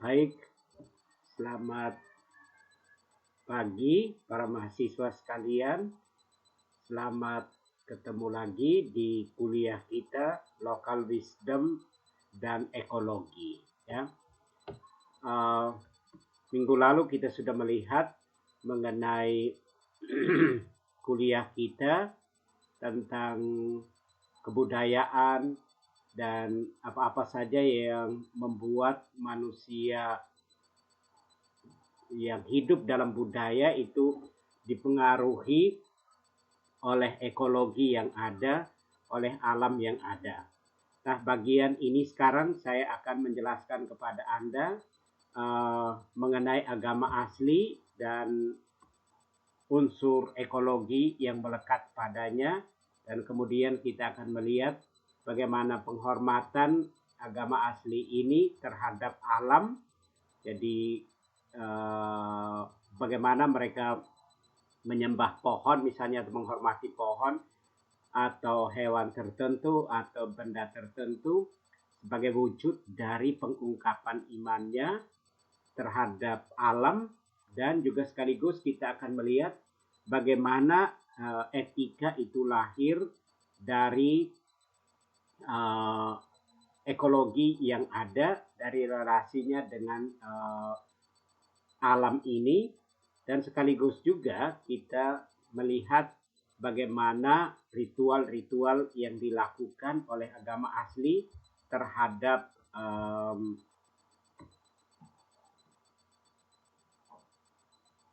Baik, selamat pagi para mahasiswa sekalian. Selamat ketemu lagi di kuliah kita Local Wisdom dan Ekologi. Ya. Minggu lalu kita sudah melihat mengenai kuliah kita tentang kebudayaan dan apa-apa saja yang membuat manusia yang hidup dalam budaya itu dipengaruhi oleh ekologi yang ada, oleh alam yang ada. Nah, bagian ini sekarang saya akan menjelaskan kepada Anda mengenai agama asli dan unsur ekologi yang melekat padanya, dan kemudian kita akan melihat bagaimana penghormatan agama asli ini terhadap alam. Jadi bagaimana mereka menyembah pohon misalnya, atau menghormati pohon atau hewan tertentu atau benda tertentu sebagai wujud dari pengungkapan imannya terhadap alam. Dan juga sekaligus kita akan melihat bagaimana etika itu lahir dari ekologi yang ada, dari relasinya dengan alam ini, dan sekaligus juga kita melihat bagaimana ritual-ritual yang dilakukan oleh agama asli terhadap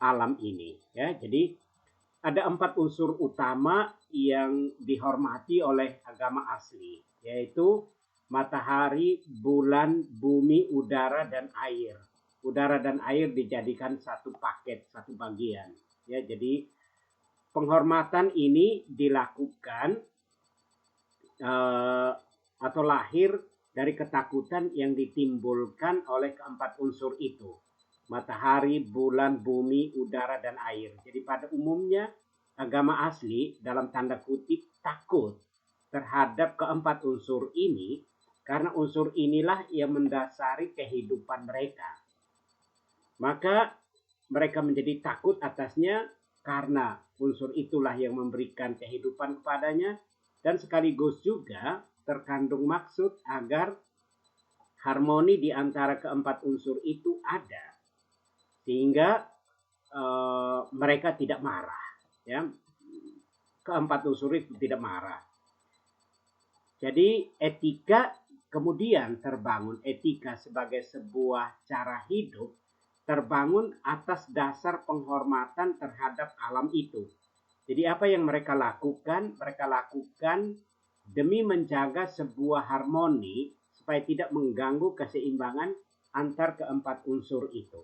alam ini. Ya, jadi ada 4 unsur utama yang dihormati oleh agama asli, yaitu matahari, bulan, bumi, udara, dan air. Udara dan air dijadikan satu paket, satu bagian. Ya, jadi penghormatan ini dilakukan atau lahir dari ketakutan yang ditimbulkan oleh keempat unsur itu. Matahari, bulan, bumi, udara, dan air. Jadi pada umumnya agama asli dalam tanda kutip takut terhadap keempat unsur ini, karena unsur inilah yang mendasari kehidupan mereka. Maka mereka menjadi takut atasnya karena unsur itulah yang memberikan kehidupan kepadanya, dan sekaligus juga terkandung maksud agar harmoni di antara keempat unsur itu ada, sehingga mereka tidak marah. Ya, keempat unsur itu tidak marah. Jadi etika kemudian terbangun. Etika sebagai sebuah cara hidup terbangun atas dasar penghormatan terhadap alam itu. Jadi apa yang mereka lakukan? Mereka lakukan demi menjaga sebuah harmoni supaya tidak mengganggu keseimbangan antar keempat unsur itu.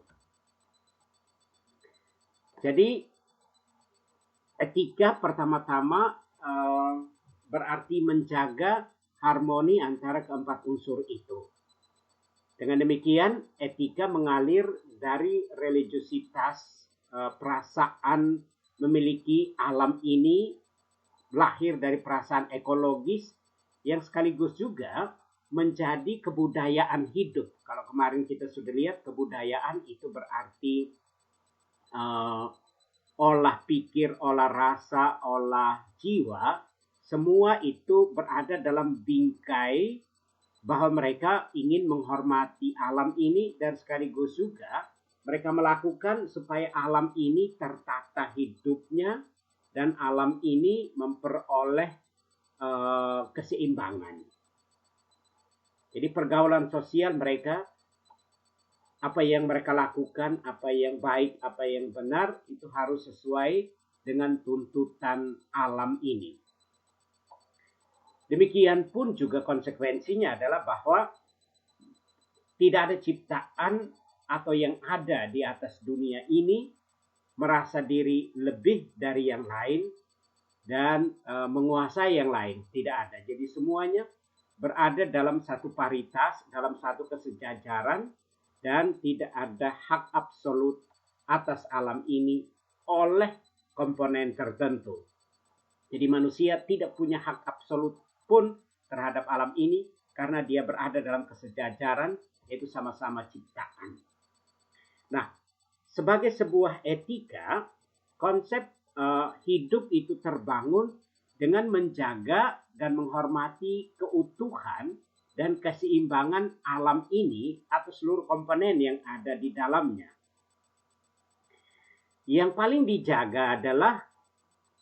Jadi etika pertama-tama berarti menjaga harmoni antara keempat unsur itu. Dengan demikian, etika mengalir dari religiusitas, perasaan memiliki alam ini, lahir dari perasaan ekologis yang sekaligus juga menjadi kebudayaan hidup. Kalau kemarin kita sudah lihat, kebudayaan itu berarti olah pikir, olah rasa, olah jiwa, semua itu berada dalam bingkai bahwa mereka ingin menghormati alam ini, dan sekaligus juga mereka melakukan supaya alam ini tertata hidupnya dan alam ini memperoleh keseimbangan. Jadi pergaulan sosial mereka, apa yang mereka lakukan, apa yang baik, apa yang benar, itu harus sesuai dengan tuntutan alam ini. Demikian pun juga konsekuensinya adalah bahwa tidak ada ciptaan atau yang ada di atas dunia ini merasa diri lebih dari yang lain dan menguasai yang lain. Tidak ada. Jadi semuanya berada dalam satu paritas, dalam satu kesejajaran, dan tidak ada hak absolut atas alam ini oleh komponen tertentu. Jadi manusia tidak punya hak absolut pun terhadap alam ini karena dia berada dalam kesejajaran yaitu sama-sama ciptaan. Nah, sebagai sebuah etika, konsep hidup itu terbangun dengan menjaga dan menghormati keutuhan dan keseimbangan alam ini atau seluruh komponen yang ada di dalamnya. Yang paling dijaga adalah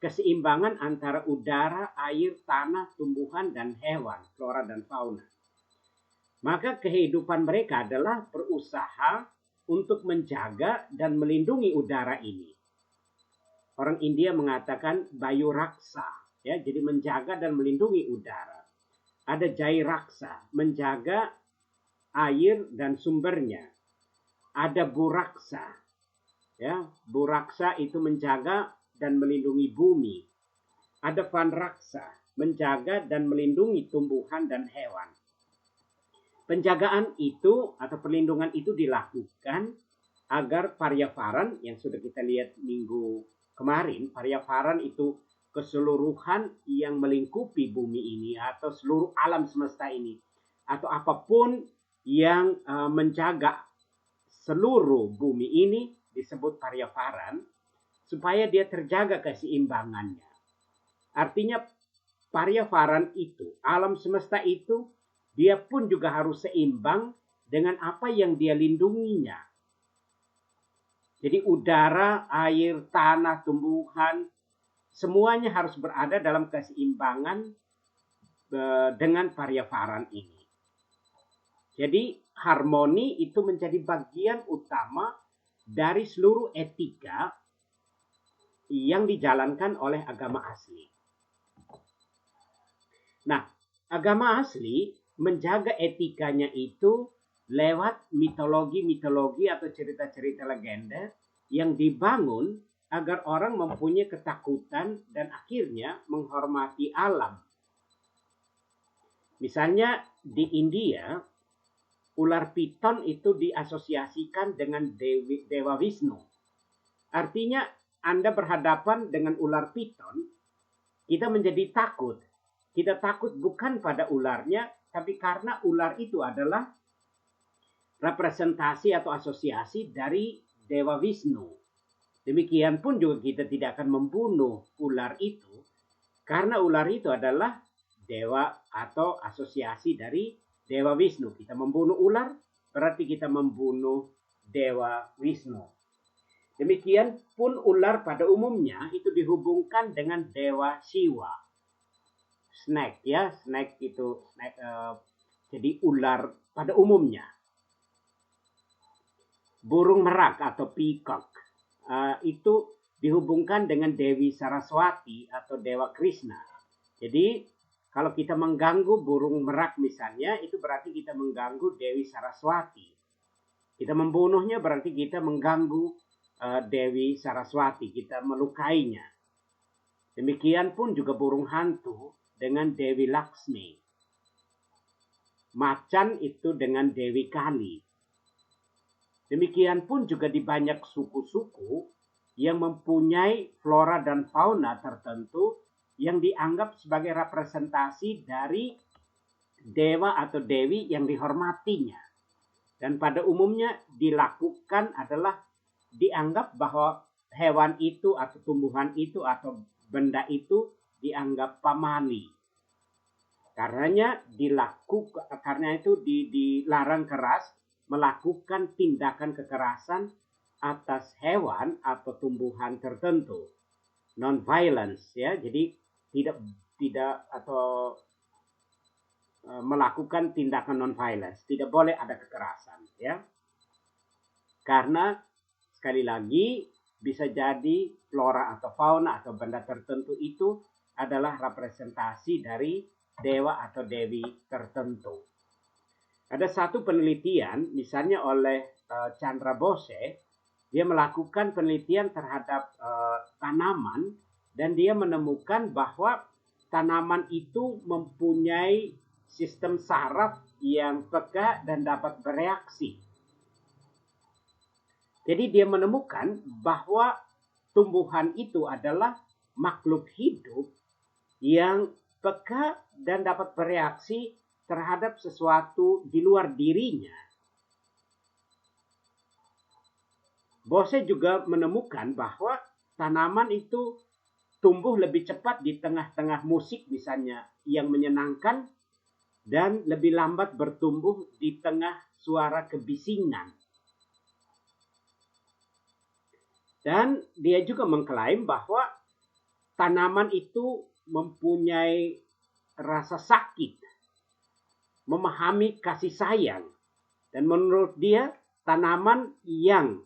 keseimbangan antara udara, air, tanah, tumbuhan, dan hewan, flora dan fauna. Maka kehidupan mereka adalah berusaha untuk menjaga dan melindungi udara ini. Orang India mengatakan bayu raksa, ya, jadi menjaga dan melindungi udara. Ada jai raksa, menjaga air dan sumbernya. Ada buraksa, ya, buraksa itu menjaga dan melindungi bumi. Ada van raksa, menjaga dan melindungi tumbuhan dan hewan. Penjagaan itu atau perlindungan itu dilakukan agar Paryavaran yang sudah kita lihat minggu kemarin, Paryavaran itu keseluruhan yang melingkupi bumi ini atau seluruh alam semesta ini atau apapun yang menjaga seluruh bumi ini disebut Paryavaran supaya dia terjaga keseimbangannya. Artinya Paryavaran itu, alam semesta itu, dia pun juga harus seimbang dengan apa yang dia lindunginya. Jadi udara, air, tanah, tumbuhan, semuanya harus berada dalam keseimbangan dengan Paryavaran ini. Jadi harmoni itu menjadi bagian utama dari seluruh etika yang dijalankan oleh agama asli. Nah, agama asli menjaga etikanya itu lewat mitologi-mitologi atau cerita-cerita legenda yang dibangun agar orang mempunyai ketakutan dan akhirnya menghormati alam. Misalnya di India, ular piton itu diasosiasikan dengan Dewa Wisnu. Artinya Anda berhadapan dengan ular piton, kita menjadi takut. Kita takut bukan pada ularnya, tapi karena ular itu adalah representasi atau asosiasi dari Dewa Wisnu. Demikian pun juga kita tidak akan membunuh ular itu karena ular itu adalah dewa atau asosiasi dari Dewa Wisnu. Kita membunuh ular berarti kita membunuh Dewa Wisnu. Demikian pun ular pada umumnya itu dihubungkan dengan Dewa Siwa. Snake, ya, snake itu jadi ular pada umumnya. Burung merak atau peacock itu dihubungkan dengan Dewi Saraswati atau Dewa Krishna. Jadi kalau kita mengganggu burung merak misalnya, itu berarti kita mengganggu Dewi Saraswati. Kita membunuhnya berarti kita mengganggu Dewi Saraswati, kita melukainya. Demikian pun juga burung hantu dengan Dewi Laksmi. Macan itu dengan Dewi Kali. Demikian pun juga di banyak suku-suku yang mempunyai flora dan fauna tertentu yang dianggap sebagai representasi dari dewa atau dewi yang dihormatinya. Dan pada umumnya dilakukan adalah dianggap bahwa hewan itu atau tumbuhan itu atau benda itu dianggap pamali. Karena itu dilarang keras melakukan tindakan kekerasan atas hewan atau tumbuhan tertentu. Non-violence, ya. Jadi tidak atau melakukan tindakan non-violence. Tidak boleh ada kekerasan, ya. Karena sekali lagi bisa jadi flora atau fauna atau benda tertentu itu adalah representasi dari dewa atau dewi tertentu. Ada satu penelitian, misalnya oleh Chandra Bose, dia melakukan penelitian terhadap tanaman dan dia menemukan bahwa tanaman itu mempunyai sistem saraf yang peka dan dapat bereaksi. Jadi dia menemukan bahwa tumbuhan itu adalah makhluk hidup yang peka dan dapat bereaksi terhadap sesuatu di luar dirinya Bose juga menemukan bahwa tanaman itu tumbuh lebih cepat di tengah-tengah musik misalnya yang menyenangkan dan lebih lambat bertumbuh di tengah suara kebisingan. Dan dia juga mengklaim bahwa tanaman itu mempunyai rasa sakit, memahami kasih sayang. Dan menurut dia, tanaman yang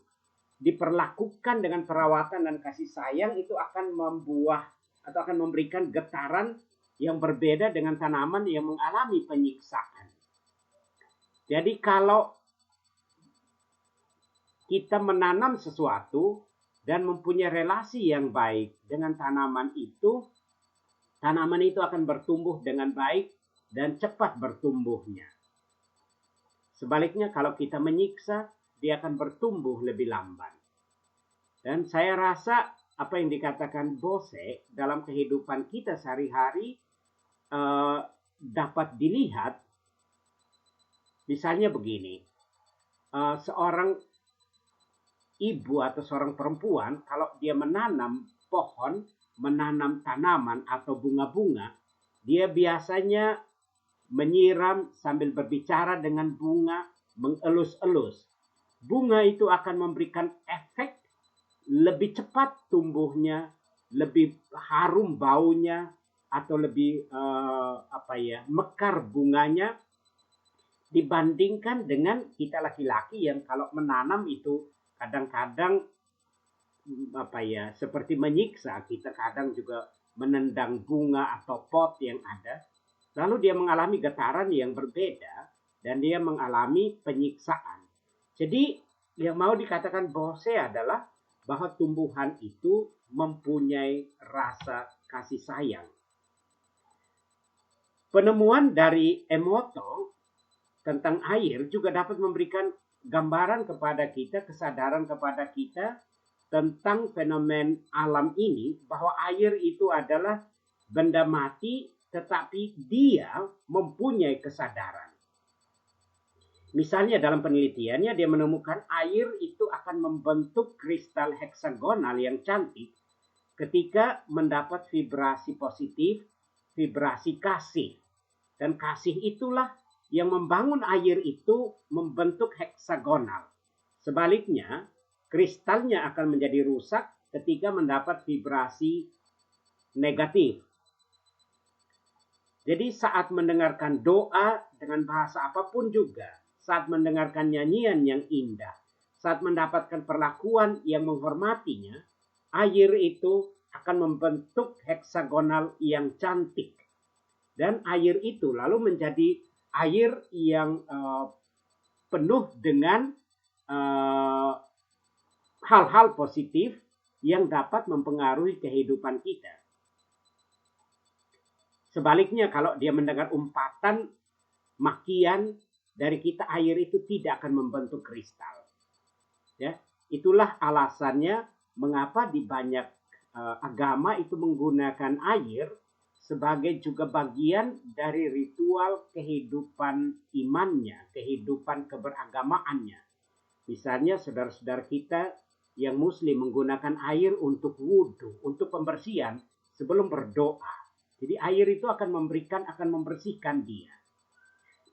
diperlakukan dengan perawatan dan kasih sayang itu akan membuah atau akan memberikan getaran yang berbeda dengan tanaman yang mengalami penyiksaan. Jadi kalau kita menanam sesuatu dan mempunyai relasi yang baik dengan tanaman itu akan bertumbuh dengan baik dan cepat bertumbuhnya. Sebaliknya kalau kita menyiksa, dia akan bertumbuh lebih lambat. Dan saya rasa apa yang dikatakan Bose dalam kehidupan kita sehari-hari dapat dilihat. Misalnya begini, seorang ibu atau seorang perempuan kalau dia menanam pohon, menanam tanaman atau bunga-bunga, dia biasanya menyiram sambil berbicara dengan bunga, mengelus-elus. Bunga itu akan memberikan efek lebih cepat tumbuhnya, lebih harum baunya, atau lebih mekar bunganya dibandingkan dengan kita laki-laki yang kalau menanam itu kadang-kadang seperti menyiksa. Kita kadang juga menendang bunga atau pot yang ada. Lalu dia mengalami getaran yang berbeda dan dia mengalami penyiksaan. Jadi yang mau dikatakan Bose adalah bahwa tumbuhan itu mempunyai rasa kasih sayang. Penemuan dari Emoto tentang air juga dapat memberikan gambaran kepada kita, kesadaran kepada kita tentang fenomen alam ini, bahwa air itu adalah benda mati tetapi dia mempunyai kesadaran. Misalnya dalam penelitiannya dia menemukan air itu akan membentuk kristal heksagonal yang cantik ketika mendapat vibrasi positif, vibrasi kasih. Dan kasih itulah yang membangun air itu membentuk heksagonal. Sebaliknya, kristalnya akan menjadi rusak ketika mendapat vibrasi negatif. Jadi saat mendengarkan doa dengan bahasa apapun juga, saat mendengarkan nyanyian yang indah, saat mendapatkan perlakuan yang menghormatinya, air itu akan membentuk heksagonal yang cantik. Dan air itu lalu menjadi air yang penuh dengan hal-hal positif yang dapat mempengaruhi kehidupan kita. Sebaliknya kalau dia mendengar umpatan, makian dari kita, air itu tidak akan membentuk kristal. Ya, itulah alasannya mengapa di banyak agama itu menggunakan air sebagai juga bagian dari ritual kehidupan imannya, kehidupan keberagamaannya. Misalnya saudara-saudara kita yang muslim menggunakan air untuk wudhu, untuk pembersihan sebelum berdoa. Jadi air itu akan membersihkan dia.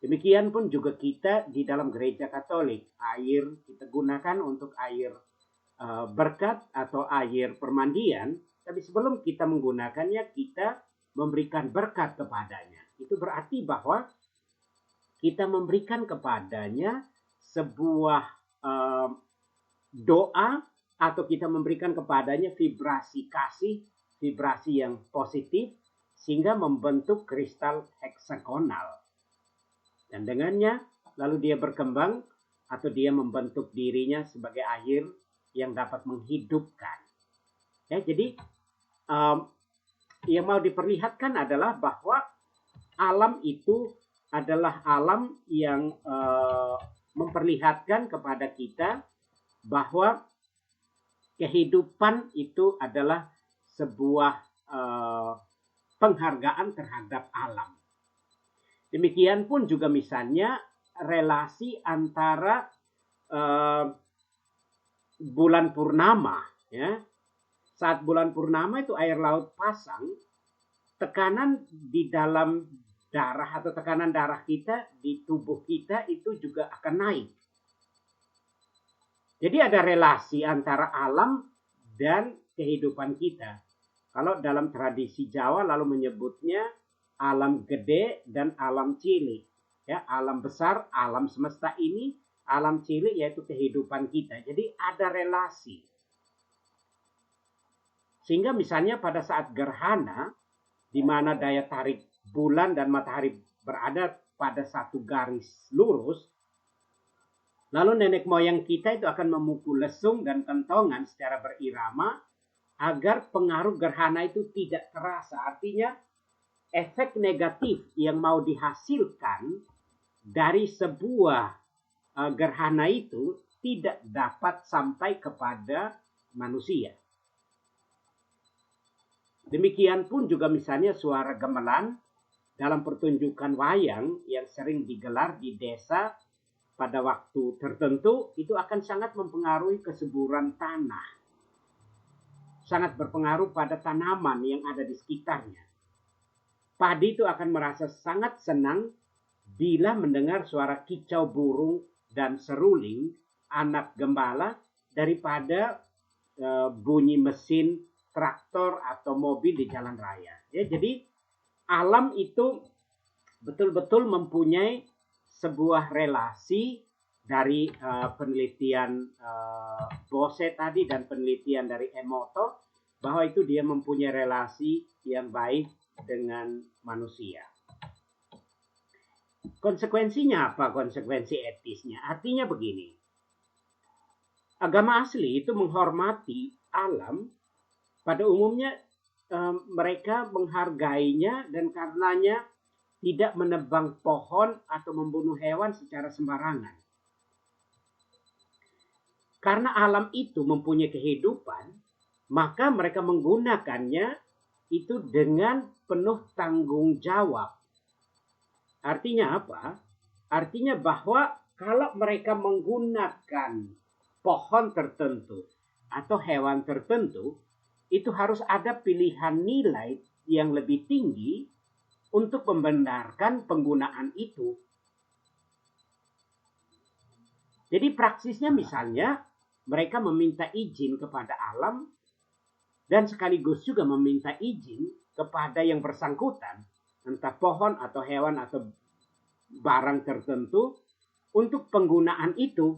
Demikian pun juga kita di dalam gereja Katolik, air kita gunakan untuk air berkat atau air permandian, tapi sebelum kita menggunakannya kita memberikan berkat kepadanya. Itu berarti bahwa kita memberikan kepadanya sebuah doa atau kita memberikan kepadanya vibrasi kasih, vibrasi yang positif, sehingga membentuk kristal heksagonal. Dan dengannya lalu dia berkembang atau dia membentuk dirinya sebagai air yang dapat menghidupkan. Ya, jadi yang mau diperlihatkan adalah bahwa alam itu adalah alam yang memperlihatkan kepada kita bahwa kehidupan itu adalah sebuah penghargaan terhadap alam. Demikian pun juga misalnya relasi antara bulan purnama, ya. Saat bulan purnama itu air laut pasang, tekanan di dalam darah atau tekanan darah kita di tubuh kita itu juga akan naik. Jadi ada relasi antara alam dan kehidupan kita. Kalau dalam tradisi Jawa lalu menyebutnya alam gede dan alam cilik. Ya, alam besar, alam semesta ini, alam cilik yaitu kehidupan kita. Jadi ada relasi. Sehingga misalnya pada saat gerhana, di mana daya tarik bulan dan matahari berada pada satu garis lurus, lalu nenek moyang kita itu akan memukul lesung dan kentongan secara berirama agar pengaruh gerhana itu tidak terasa. Artinya efek negatif yang mau dihasilkan dari sebuah gerhana itu tidak dapat sampai kepada manusia. Demikian pun juga misalnya suara gamelan dalam pertunjukan wayang yang sering digelar di desa pada waktu tertentu itu akan sangat mempengaruhi kesuburan tanah. Sangat berpengaruh pada tanaman yang ada di sekitarnya. Padi itu akan merasa sangat senang bila mendengar suara kicau burung dan seruling anak gembala daripada bunyi mesin traktor atau mobil di jalan raya. Ya, jadi alam itu betul-betul mempunyai sebuah relasi dari penelitian Bose tadi dan penelitian dari Emoto bahwa itu dia mempunyai relasi yang baik dengan manusia. Konsekuensinya apa? Konsekuensi etisnya. Artinya begini. Agama asli itu menghormati alam. Pada umumnya mereka menghargainya dan karenanya tidak menebang pohon atau membunuh hewan secara sembarangan. Karena alam itu mempunyai kehidupan, maka mereka menggunakannya itu dengan penuh tanggung jawab. Artinya apa? Artinya bahwa kalau mereka menggunakan pohon tertentu atau hewan tertentu, itu harus ada pilihan nilai yang lebih tinggi untuk membenarkan penggunaan itu. Jadi praksisnya misalnya mereka meminta izin kepada alam dan sekaligus juga meminta izin kepada yang bersangkutan, entah pohon atau hewan atau barang tertentu untuk penggunaan itu.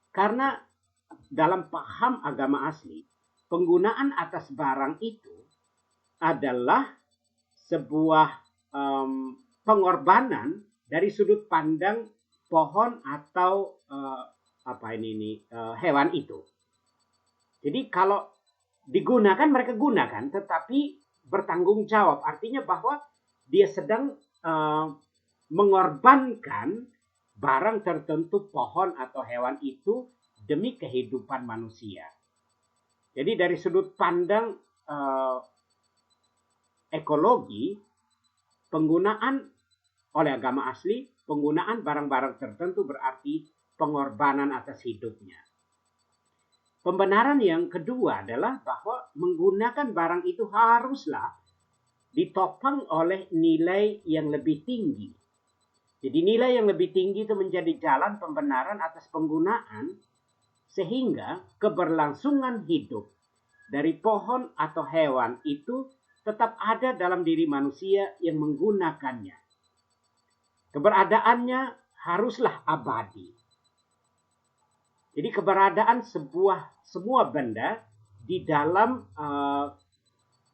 Karena dalam paham agama asli, penggunaan atas barang itu adalah sebuah pengorbanan dari sudut pandang pohon atau hewan itu. Jadi kalau digunakan mereka gunakan, tetapi bertanggung jawab. Artinya bahwa dia sedang mengorbankan barang tertentu, pohon atau hewan itu demi kehidupan manusia. Jadi dari sudut pandang ekologi, penggunaan oleh agama asli, penggunaan barang-barang tertentu berarti pengorbanan atas hidupnya. Pembenaran yang kedua adalah bahwa menggunakan barang itu haruslah ditopang oleh nilai yang lebih tinggi. Jadi nilai yang lebih tinggi itu menjadi jalan pembenaran atas penggunaan sehingga keberlangsungan hidup dari pohon atau hewan itu tetap ada dalam diri manusia yang menggunakannya. Keberadaannya haruslah abadi. Jadi keberadaan semua benda di dalam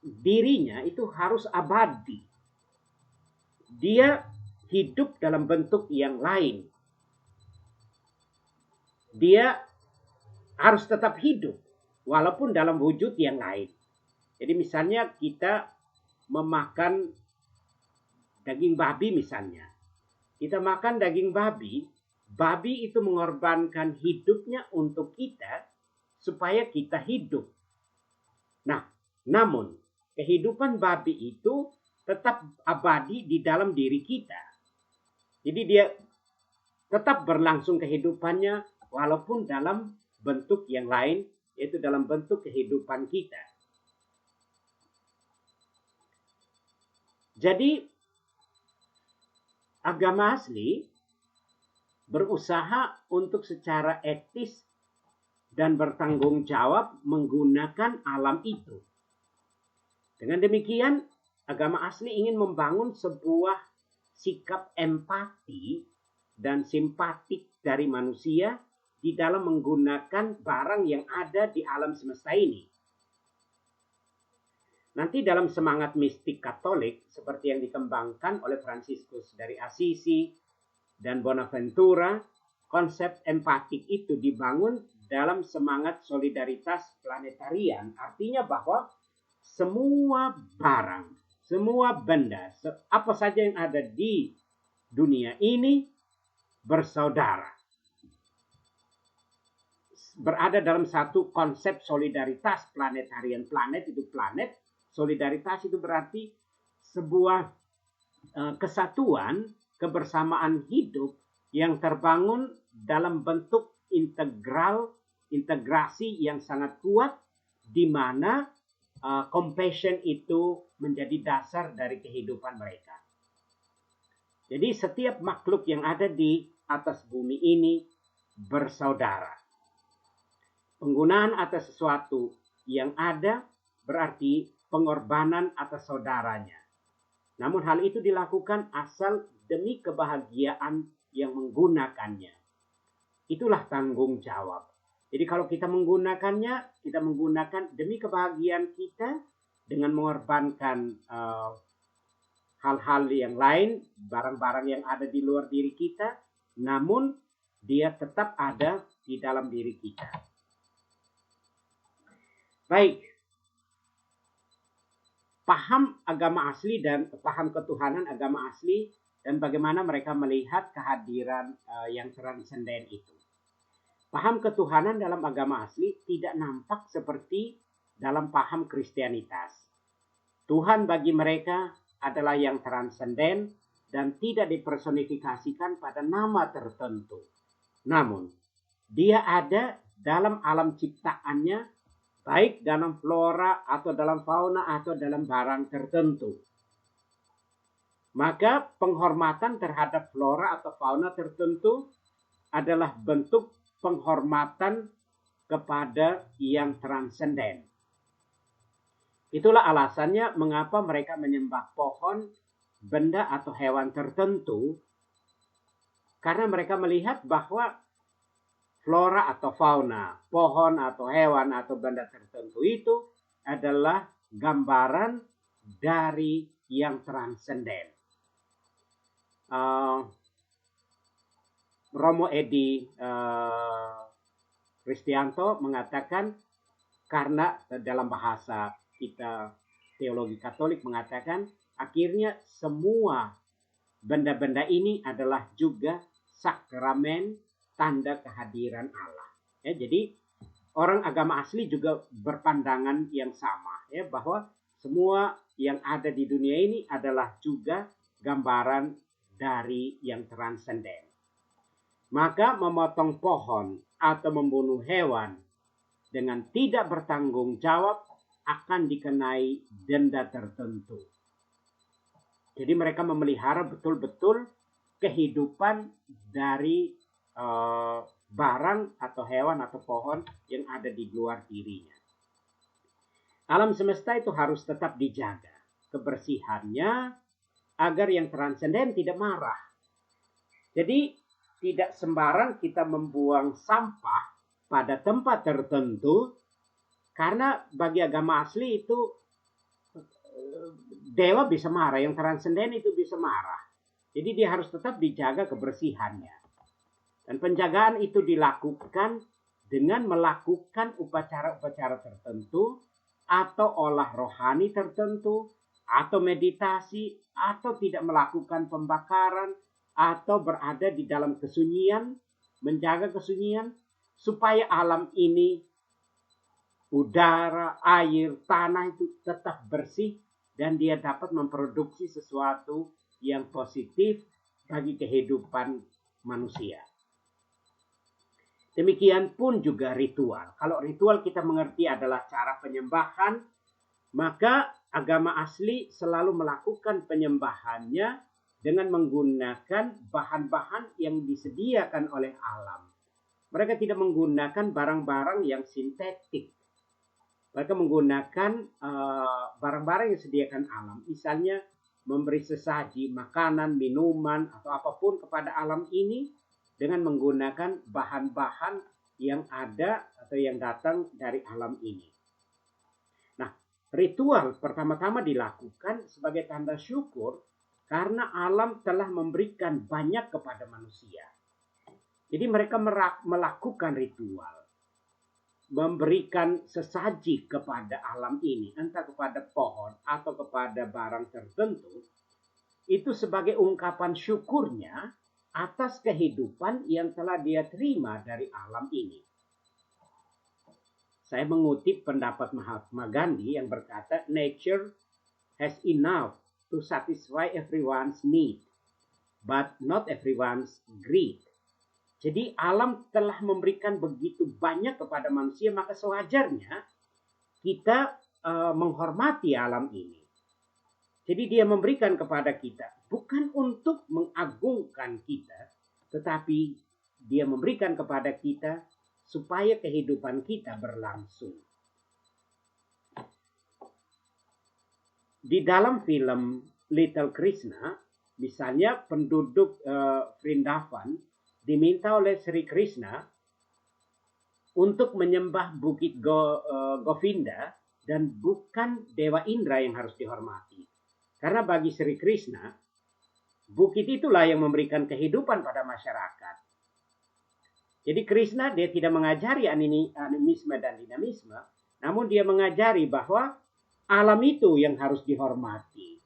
dirinya itu harus abadi. Dia hidup dalam bentuk yang lain. Dia harus tetap hidup walaupun dalam wujud yang lain. Jadi misalnya kita memakan daging babi misalnya. Kita makan daging babi, babi itu mengorbankan hidupnya untuk kita supaya kita hidup. Nah, namun kehidupan babi itu tetap abadi di dalam diri kita. Jadi dia tetap berlangsung kehidupannya walaupun dalam bentuk yang lain, yaitu dalam bentuk kehidupan kita. Jadi agama asli berusaha untuk secara etis dan bertanggung jawab menggunakan alam itu. Dengan demikian, agama asli ingin membangun sebuah sikap empati dan simpatik dari manusia di dalam menggunakan barang yang ada di alam semesta ini. Nanti dalam semangat mistik Katolik, seperti yang dikembangkan oleh Fransiskus dari Assisi dan Bonaventura, konsep empatik itu dibangun dalam semangat solidaritas planetarian. Artinya bahwa semua barang, semua benda, apa saja yang ada di dunia ini bersaudara. Berada dalam satu konsep solidaritas planetarian. Planet itu planet, solidaritas itu berarti sebuah kesatuan, kebersamaan hidup yang terbangun dalam bentuk integrasi yang sangat kuat, di mana compassion itu menjadi dasar dari kehidupan mereka. Jadi setiap makhluk yang ada di atas bumi ini bersaudara. Penggunaan atas sesuatu yang ada berarti pengorbanan atas saudaranya. Namun hal itu dilakukan asal demi kebahagiaan yang menggunakannya. Itulah tanggung jawab. Jadi kalau kita menggunakannya, kita menggunakan demi kebahagiaan kita dengan mengorbankan hal-hal yang lain, barang-barang yang ada di luar diri kita, namun dia tetap ada di dalam diri kita. Baik, paham agama asli dan paham ketuhanan agama asli dan bagaimana mereka melihat kehadiran yang transenden itu. Paham ketuhanan dalam agama asli tidak nampak seperti dalam paham Kristianitas. Tuhan bagi mereka adalah yang transenden dan tidak dipersonifikasikan pada nama tertentu. Namun, dia ada dalam alam ciptaannya, baik dalam flora atau dalam fauna atau dalam barang tertentu. Maka penghormatan terhadap flora atau fauna tertentu adalah bentuk penghormatan kepada yang transenden. Itulah alasannya mengapa mereka menyembah pohon, benda atau hewan tertentu, karena mereka melihat bahwa flora atau fauna, pohon atau hewan atau benda tertentu itu adalah gambaran dari yang transenden. Romo Edi Kristianto mengatakan, karena dalam bahasa kita teologi Katolik mengatakan, akhirnya semua benda-benda ini adalah juga sakramen tanda kehadiran Allah. Ya, jadi orang agama asli juga berpandangan yang sama, ya, bahwa semua yang ada di dunia ini adalah juga gambaran dari yang transenden. Maka memotong pohon atau membunuh hewan dengan tidak bertanggung jawab akan dikenai denda tertentu. Jadi mereka memelihara betul-betul kehidupan dari barang atau hewan atau pohon yang ada di luar dirinya. Alam semesta itu harus tetap dijaga kebersihannya agar yang transenden tidak marah. Jadi tidak sembarang kita membuang sampah pada tempat tertentu, karena bagi agama asli itu dewa bisa marah, yang transenden itu bisa marah. Jadi dia harus tetap dijaga kebersihannya. Dan penjagaan itu dilakukan dengan melakukan upacara-upacara tertentu, atau olah rohani tertentu, atau meditasi, atau tidak melakukan pembakaran, atau berada di dalam kesunyian, menjaga kesunyian, supaya alam ini, udara, air, tanah itu tetap bersih, dan dia dapat memproduksi sesuatu yang positif bagi kehidupan manusia. Demikian pun juga ritual. Kalau ritual kita mengerti adalah cara penyembahan, maka agama asli selalu melakukan penyembahannya dengan menggunakan bahan-bahan yang disediakan oleh alam. Mereka tidak menggunakan barang-barang yang sintetik. Mereka menggunakan barang-barang yang disediakan alam. Misalnya memberi sesaji, makanan, minuman, atau apapun kepada alam ini dengan menggunakan bahan-bahan yang ada atau yang datang dari alam ini. Nah, ritual pertama-tama dilakukan sebagai tanda syukur karena alam telah memberikan banyak kepada manusia. Jadi mereka melakukan ritual, memberikan sesaji kepada alam ini, entah kepada pohon atau kepada barang tertentu, itu sebagai ungkapan syukurnya atas kehidupan yang telah dia terima dari alam ini. Saya mengutip pendapat Mahatma Gandhi yang berkata, nature has enough to satisfy everyone's need, but not everyone's greed. Jadi alam telah memberikan begitu banyak kepada manusia, maka sewajarnya kita menghormati alam ini. Jadi dia memberikan kepada kita bukan untuk mengagungkan kita, tetapi dia memberikan kepada kita supaya kehidupan kita berlangsung. Di dalam film Little Krishna, misalnya penduduk Vrindavan diminta oleh Sri Krishna untuk menyembah Bukit Govinda dan bukan Dewa Indra yang harus dihormati. Karena bagi Sri Krishna, bukit itulah yang memberikan kehidupan pada masyarakat. Jadi Krishna dia tidak mengajari animisme dan dinamisme, namun dia mengajari bahwa alam itu yang harus dihormati.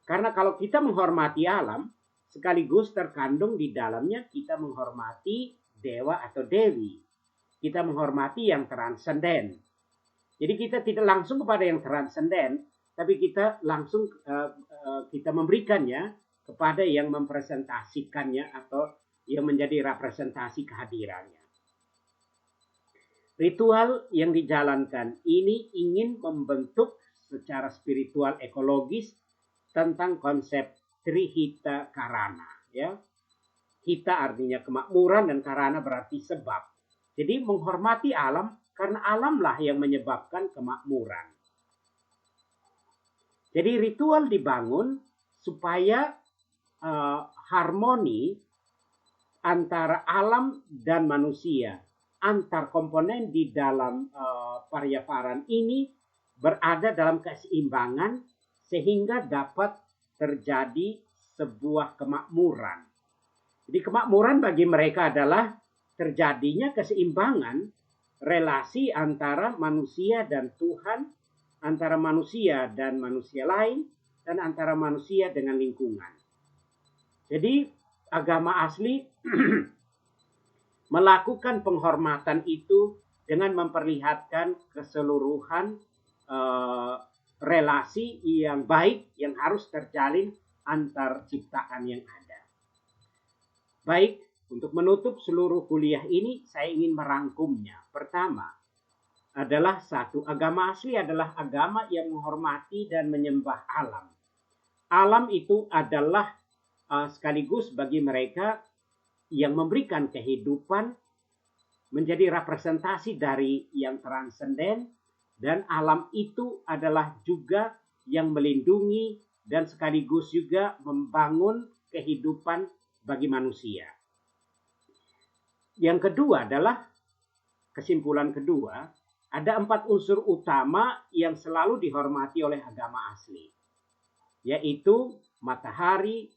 Karena kalau kita menghormati alam, sekaligus terkandung di dalamnya kita menghormati dewa atau dewi. Kita menghormati yang transenden. Jadi kita tidak langsung kepada yang transenden, tapi kita langsung kita memberikannya kepada yang mempresentasikannya atau yang menjadi representasi kehadirannya. Ritual yang dijalankan ini ingin membentuk secara spiritual ekologis tentang konsep Trihita Karana. Ya. Hita artinya kemakmuran dan Karana berarti sebab. Jadi menghormati alam karena alamlah yang menyebabkan kemakmuran. Jadi ritual dibangun supaya harmoni antara alam dan manusia, antar komponen di dalam Paryavaran ini berada dalam keseimbangan sehingga dapat terjadi sebuah kemakmuran. Jadi kemakmuran bagi mereka adalah terjadinya keseimbangan relasi antara manusia dan Tuhan, antara manusia dan manusia lain, dan antara manusia dengan lingkungan. Jadi agama asli melakukan penghormatan itu dengan memperlihatkan keseluruhan relasi yang baik yang harus terjalin antar ciptaan yang ada. Baik, untuk menutup seluruh kuliah ini saya ingin merangkumnya. Pertama, adalah satu, agama asli adalah agama yang menghormati dan menyembah alam. Alam itu adalah sekaligus bagi mereka yang memberikan kehidupan, menjadi representasi dari yang transenden, dan alam itu adalah juga yang melindungi dan sekaligus juga membangun kehidupan bagi manusia. Yang kedua adalah, kesimpulan kedua, ada 4 unsur utama yang selalu dihormati oleh agama asli, yaitu matahari,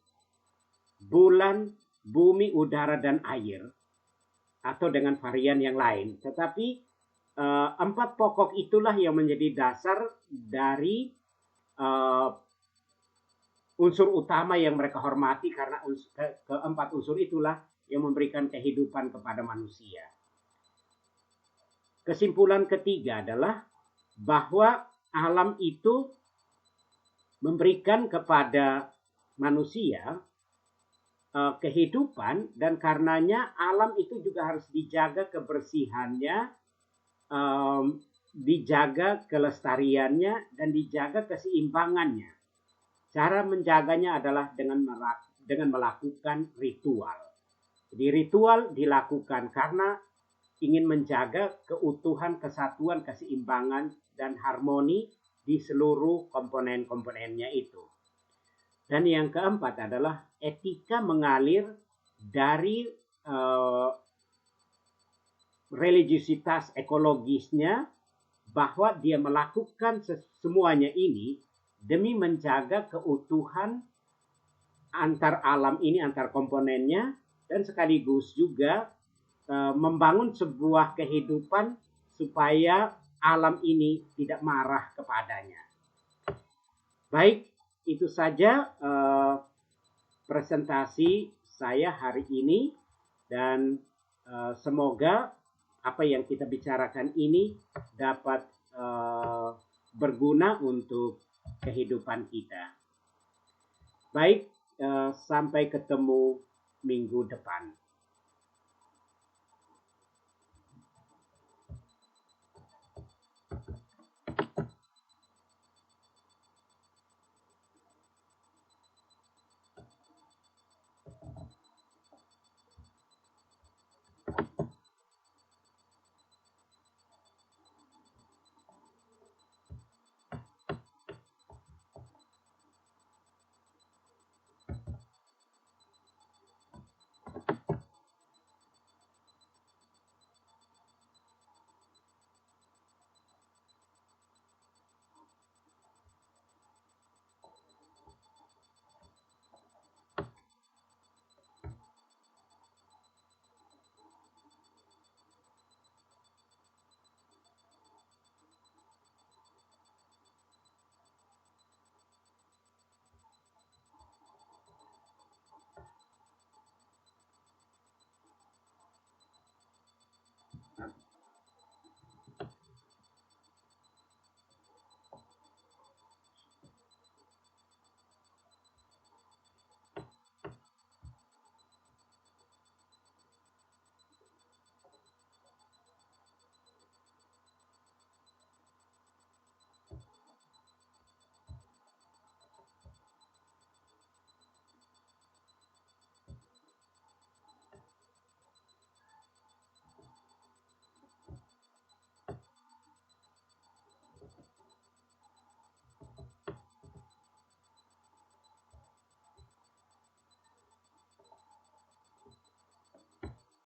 bulan, bumi, udara, dan air, atau dengan varian yang lain. Tetapi 4 pokok itulah yang menjadi dasar dari unsur utama yang mereka hormati, karena keempat unsur itulah yang memberikan kehidupan kepada manusia. Kesimpulan ketiga adalah bahwa alam itu memberikan kepada manusia kehidupan, dan karenanya alam itu juga harus dijaga kebersihannya, dijaga kelestariannya, dan dijaga keseimbangannya. Cara menjaganya adalah dengan melakukan ritual. Jadi ritual dilakukan karena ingin menjaga keutuhan, kesatuan, keseimbangan, dan harmoni di seluruh komponen-komponennya itu. Dan yang keempat adalah etika mengalir dari religiusitas ekologisnya, bahwa dia melakukan semuanya ini demi menjaga keutuhan antar alam ini, antar komponennya, dan sekaligus juga membangun sebuah kehidupan supaya alam ini tidak marah kepadanya. Baik, itu saja presentasi saya hari ini, dan semoga apa yang kita bicarakan ini dapat berguna untuk kehidupan kita. Baik, sampai ketemu minggu depan.